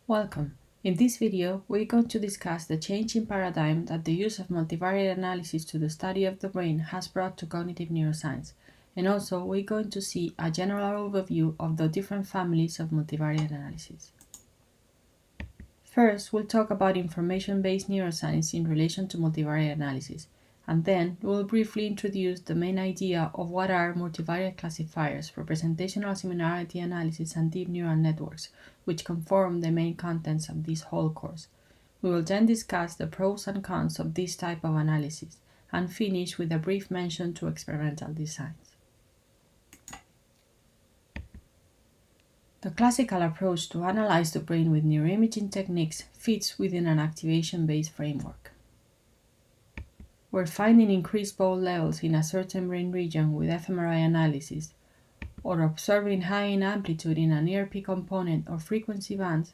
Welcome. In this video, we're going to discuss the change in paradigm that the use of multivariate analysis to the study of the brain has brought to cognitive neuroscience, and also we're going to see a general overview of the different families of multivariate analysis. First, we'll talk about information-based neuroscience in relation to multivariate analysis, and then we'll briefly introduce the main idea of what are multivariate classifiers, representational similarity analysis, and deep neural networks, which conform the main contents of this whole course. We will then discuss the pros and cons of this type of analysis, and finish with a brief mention to experimental designs. The classical approach to analyze the brain with neuroimaging techniques fits within an activation-based framework. We're finding increased ball levels in a certain brain region with fMRI analysis, or observing high in amplitude in an ERP component or frequency bands,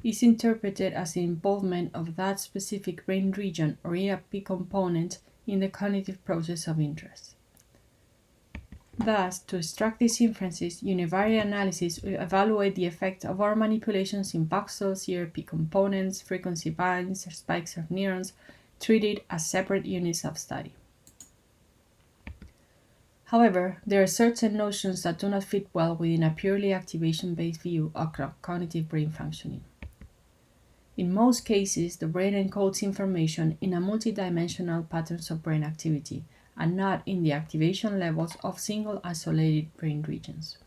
is interpreted as the involvement of that specific brain region or ERP component in the cognitive process of interest. Thus, to extract these inferences, univariate analysis will evaluate the effect of our manipulations in voxels, ERP components, frequency bands, spikes of neurons, treated as separate units of study. However, there are certain notions that do not fit well within a purely activation-based view of cognitive brain functioning. In most cases, the brain encodes information in a multidimensional patterns of brain activity, and not in the activation levels of single isolated brain regions.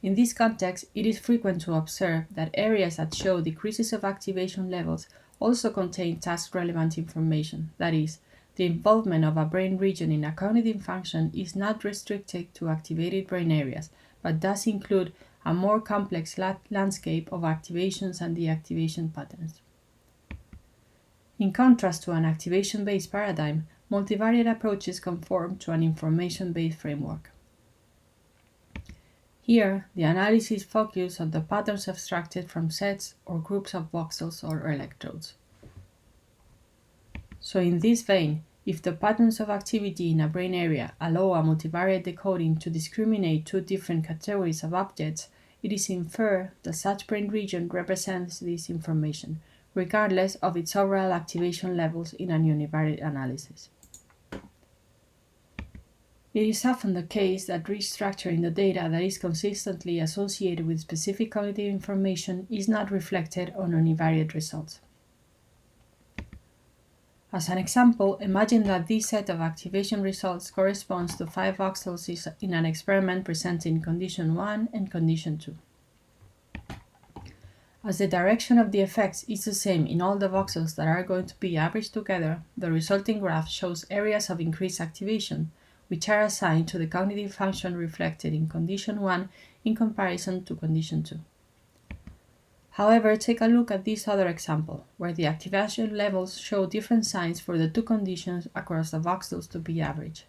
In this context, it is frequent to observe that areas that show decreases of activation levels also contain task-relevant information, that is, the involvement of a brain region in a cognitive function is not restricted to activated brain areas, but does include a more complex landscape of activations and deactivation patterns. In contrast to an activation-based paradigm, multivariate approaches conform to an information-based framework. Here, the analysis focuses on the patterns abstracted from sets or groups of voxels or electrodes. So in this vein, if the patterns of activity in a brain area allow a multivariate decoding to discriminate two different categories of objects, it is inferred that such brain region represents this information, regardless of its overall activation levels in an univariate analysis. It is often the case that restructuring the data that is consistently associated with specific cognitive information is not reflected on univariate results. As an example, imagine that this set of activation results corresponds to 5 voxels in an experiment presenting condition 1 and condition 2. As the direction of the effects is the same in all the voxels that are going to be averaged together, the resulting graph shows areas of increased activation, which are assigned to the cognitive function reflected in condition 1 in comparison to condition 2. However, take a look at this other example, where the activation levels show different signs for the two conditions across the voxels to be averaged.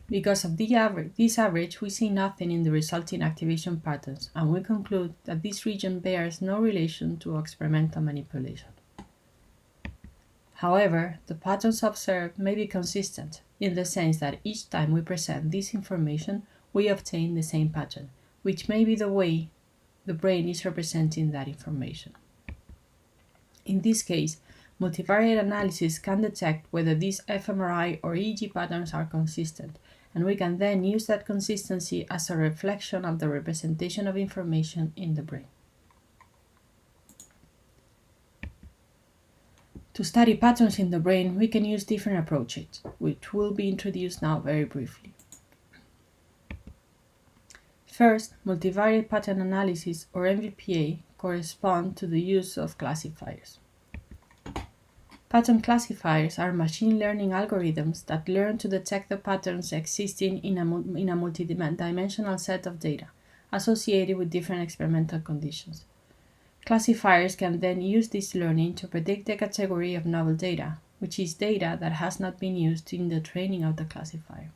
Because of this average, we see nothing in the resulting activation patterns, and we conclude that this region bears no relation to experimental manipulation. However, the patterns observed may be consistent, in the sense that each time we present this information, we obtain the same pattern, which may be the way the brain is representing that information. In this case, multivariate analysis can detect whether these fMRI or EEG patterns are consistent, and we can then use that consistency as a reflection of the representation of information in the brain. To study patterns in the brain, we can use different approaches, which will be introduced now very briefly. First, multivariate pattern analysis, or MVPA, correspond to the use of classifiers. Pattern classifiers are machine learning algorithms that learn to detect the patterns existing in a multidimensional set of data, associated with different experimental conditions. Classifiers can then use this learning to predict the category of novel data, which is data that has not been used in the training of the classifier.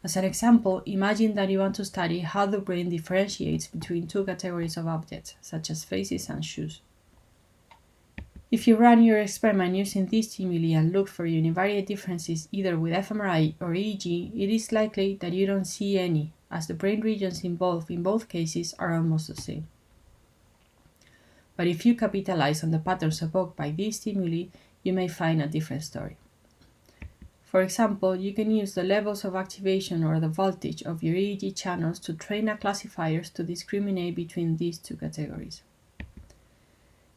As an example, imagine that you want to study how the brain differentiates between two categories of objects, such as faces and shoes. If you run your experiment using these stimuli and look for univariate differences either with fMRI or EEG, it is likely that you don't see any, as the brain regions involved in both cases are almost the same. But if you capitalize on the patterns evoked by these stimuli, you may find a different story. For example, you can use the levels of activation or the voltage of your EEG channels to train a classifiers to discriminate between these two categories.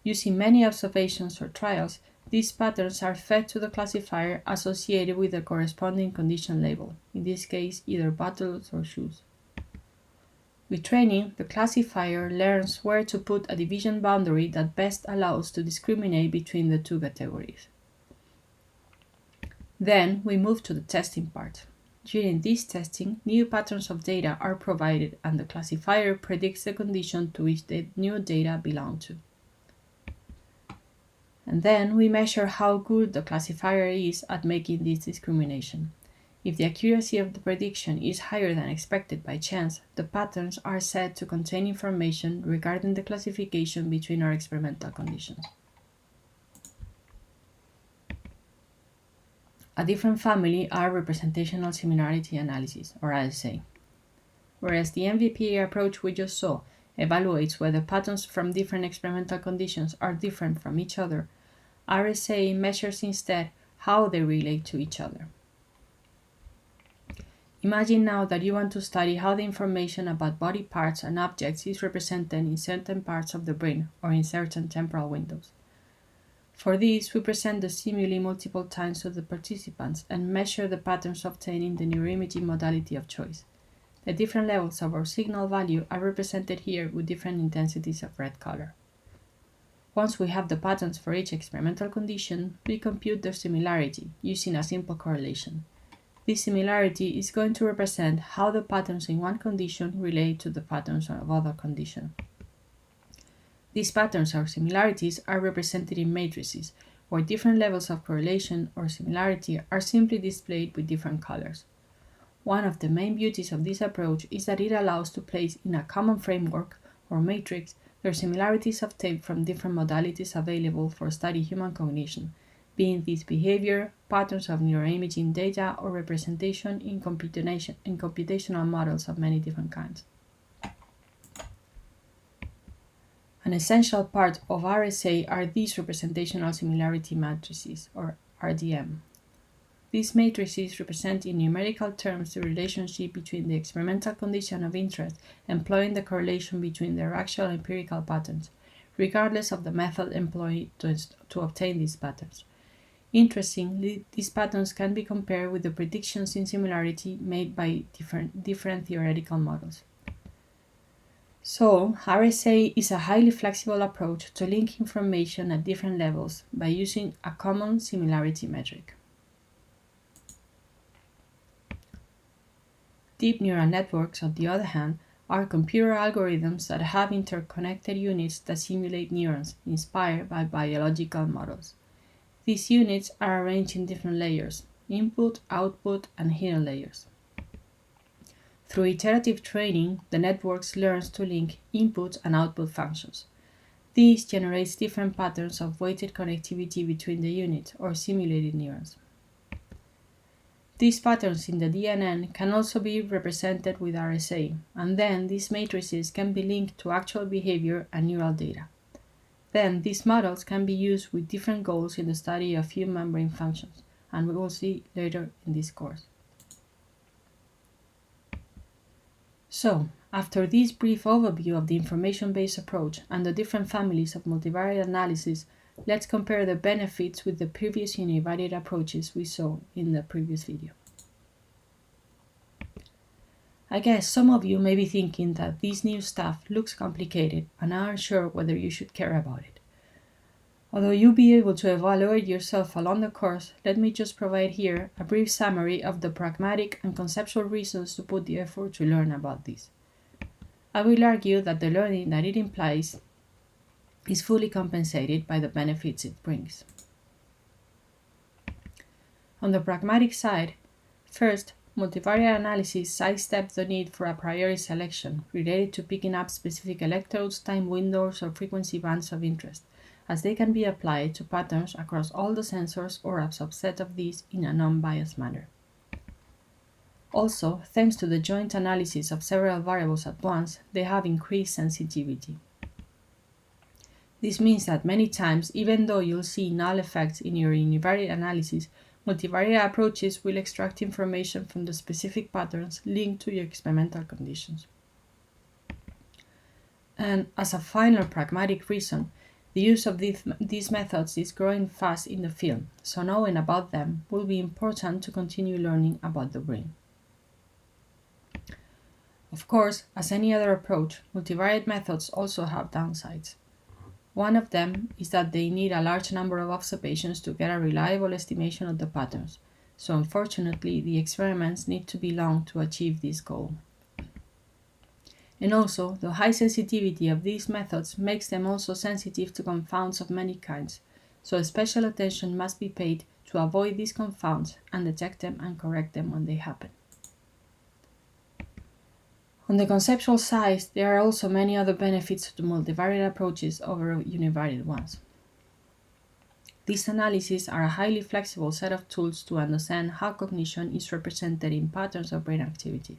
Using many observations or trials, these patterns are fed to the classifier associated with the corresponding condition label, in this case either bottles or shoes. With training, the classifier learns where to put a division boundary that best allows to discriminate between the two categories. Then we move to the testing part. During this testing, new patterns of data are provided and the classifier predicts the condition to which the new data belong to. And then we measure how good the classifier is at making this discrimination. If the accuracy of the prediction is higher than expected by chance, the patterns are said to contain information regarding the classification between our experimental conditions. A different family are representational similarity analyses, or RSA. Whereas the MVPA approach we just saw evaluates whether patterns from different experimental conditions are different from each other, RSA measures instead how they relate to each other. Imagine now that you want to study how the information about body parts and objects is represented in certain parts of the brain or in certain temporal windows. For this, we present the stimuli multiple times to the participants and measure the patterns obtained in the neuroimaging modality of choice. The different levels of our signal value are represented here with different intensities of red color. Once we have the patterns for each experimental condition, we compute their similarity using a simple correlation. This similarity is going to represent how the patterns in one condition relate to the patterns of other conditions. These patterns or similarities are represented in matrices, where different levels of correlation or similarity are simply displayed with different colors. One of the main beauties of this approach is that it allows to place in a common framework or matrix their similarities obtained from different modalities available for study human cognition, being these behavior, patterns of neuroimaging data, or representation in computational models of many different kinds. An essential part of RSA are these representational similarity matrices, or RDM. These matrices represent in numerical terms the relationship between the experimental condition of interest employing the correlation between their actual empirical patterns, regardless of the method employed to obtain these patterns. Interestingly, these patterns can be compared with the predictions in similarity made by different theoretical models. So, RSA is a highly flexible approach to link information at different levels by using a common similarity metric. Deep neural networks, on the other hand, are computer algorithms that have interconnected units that simulate neurons inspired by biological models. These units are arranged in different layers: input, output, and hidden layers. Through iterative training, the networks learns to link input and output functions. This generates different patterns of weighted connectivity between the units or simulated neurons. These patterns in the DNN can also be represented with RSA, and then these matrices can be linked to actual behavior and neural data. Then these models can be used with different goals in the study of human brain functions, and we will see later in this course. So, after this brief overview of the information-based approach and the different families of multivariate analysis, let's compare the benefits with the previous univariate approaches we saw in the previous video. I guess some of you may be thinking that this new stuff looks complicated and aren't sure whether you should care about it. Although you'll be able to evaluate yourself along the course, let me just provide here a brief summary of the pragmatic and conceptual reasons to put the effort to learn about this. I will argue that the learning that it implies is fully compensated by the benefits it brings. On the pragmatic side, first, multivariate analysis sidesteps the need for a priori selection related to picking up specific electrodes, time windows, or frequency bands of interest, as they can be applied to patterns across all the sensors or a subset of these in a non-biased manner. Also, thanks to the joint analysis of several variables at once, they have increased sensitivity. This means that many times, even though you'll see null effects in your univariate analysis, multivariate approaches will extract information from the specific patterns linked to your experimental conditions. And as a final pragmatic reason, the use of these methods is growing fast in the field, so knowing about them will be important to continue learning about the brain. Of course, as any other approach, multivariate methods also have downsides. One of them is that they need a large number of observations to get a reliable estimation of the patterns, so unfortunately the experiments need to be long to achieve this goal. And also, the high sensitivity of these methods makes them also sensitive to confounds of many kinds, so special attention must be paid to avoid these confounds and detect them and correct them when they happen. On the conceptual side, there are also many other benefits to multivariate approaches over univariate ones. These analyses are a highly flexible set of tools to understand how cognition is represented in patterns of brain activity.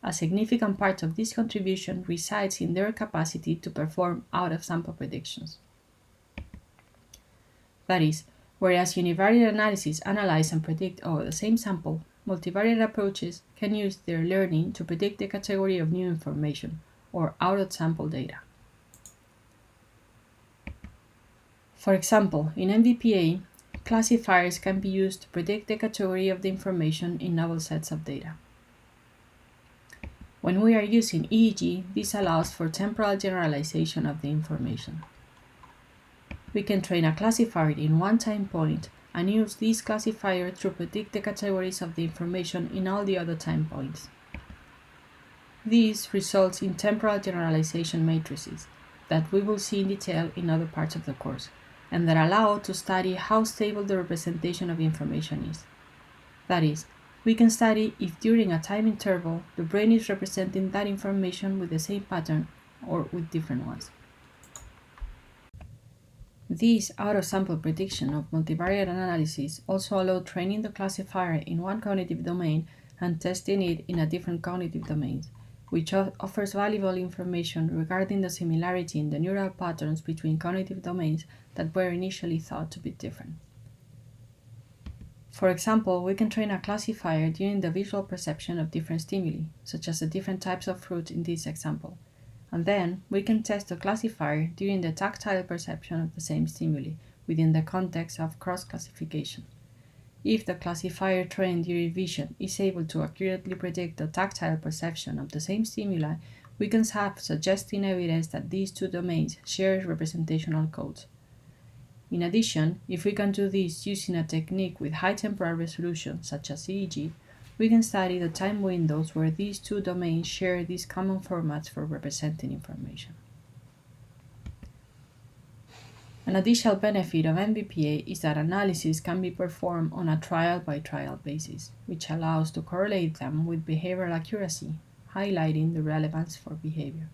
A significant part of this contribution resides in their capacity to perform out-of-sample predictions. That is, whereas univariate analyses analyze and predict over the same sample, multivariate approaches can use their learning to predict the category of new information, or out-of-sample data. For example, in MVPA, classifiers can be used to predict the category of the information in novel sets of data. When we are using EEG, this allows for temporal generalization of the information. We can train a classifier in one time point and use this classifier to predict the categories of the information in all the other time points. This results in temporal generalization matrices that we will see in detail in other parts of the course, and that allow to study how stable the representation of information is. That is, we can study if during a time interval the brain is representing that information with the same pattern or with different ones. This out-of-sample prediction of multivariate analysis also allows training the classifier in one cognitive domain and testing it in a different cognitive domains, which offers valuable information regarding the similarity in the neural patterns between cognitive domains that were initially thought to be different. For example, we can train a classifier during the visual perception of different stimuli, such as the different types of fruit in this example, and then we can test the classifier during the tactile perception of the same stimuli within the context of cross-classification. If the classifier trained during vision is able to accurately predict the tactile perception of the same stimuli, we can have suggesting evidence that these two domains share representational codes. In addition, if we can do this using a technique with high temporal resolution, such as EEG, we can study the time windows where these two domains share these common formats for representing information. An additional benefit of MVPA is that analysis can be performed on a trial-by-trial basis, which allows to correlate them with behavioral accuracy, highlighting the relevance for behavior.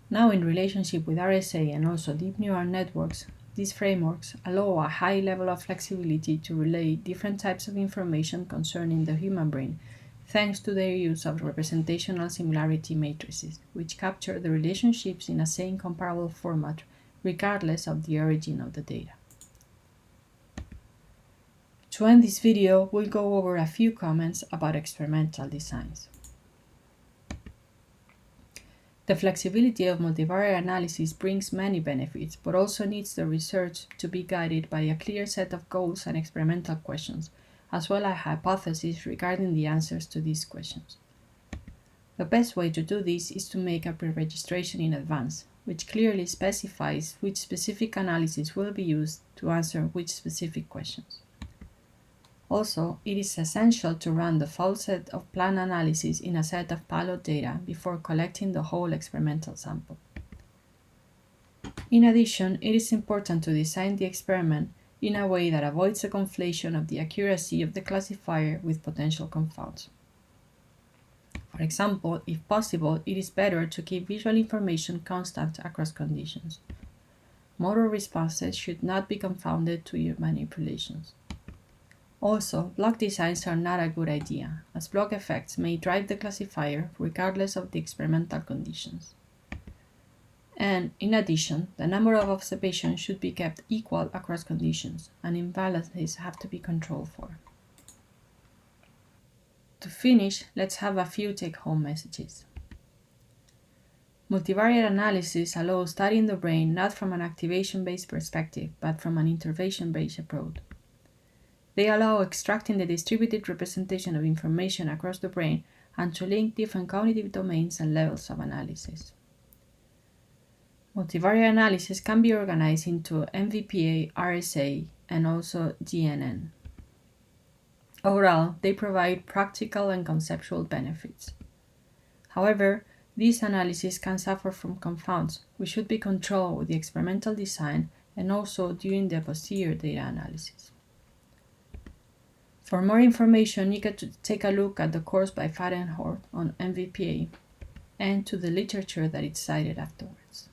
Now, in relationship with RSA and also deep neural networks, these frameworks allow a high level of flexibility to relay different types of information concerning the human brain, thanks to their use of representational similarity matrices, which capture the relationships in a same comparable format, regardless of the origin of the data. To end this video, we'll go over a few comments about experimental designs. The flexibility of multivariate analysis brings many benefits, but also needs the research to be guided by a clear set of goals and experimental questions, as well as hypotheses regarding the answers to these questions. The best way to do this is to make a pre-registration in advance, which clearly specifies which specific analysis will be used to answer which specific questions. Also, it is essential to run the full set of planned analysis in a set of pilot data before collecting the whole experimental sample. In addition, it is important to design the experiment in a way that avoids the conflation of the accuracy of the classifier with potential confounds. For example, if possible, it is better to keep visual information constant across conditions. Motor responses should not be confounded to your manipulations. Also, block designs are not a good idea, as block effects may drive the classifier regardless of the experimental conditions. And, in addition, the number of observations should be kept equal across conditions, and imbalances have to be controlled for. To finish, let's have a few take-home messages. Multivariate analysis allows studying the brain not from an activation-based perspective, but from an intervention-based approach. They allow extracting the distributed representation of information across the brain and to link different cognitive domains and levels of analysis. Multivariate analysis can be organized into MVPA, RSA, and also GNN. Overall, they provide practical and conceptual benefits. However, these analyses can suffer from confounds, which should be controlled with the experimental design and also during the posterior data analysis. For more information, you can take a look at the course by Fadenhorst on MVPA and to the literature that is cited afterwards.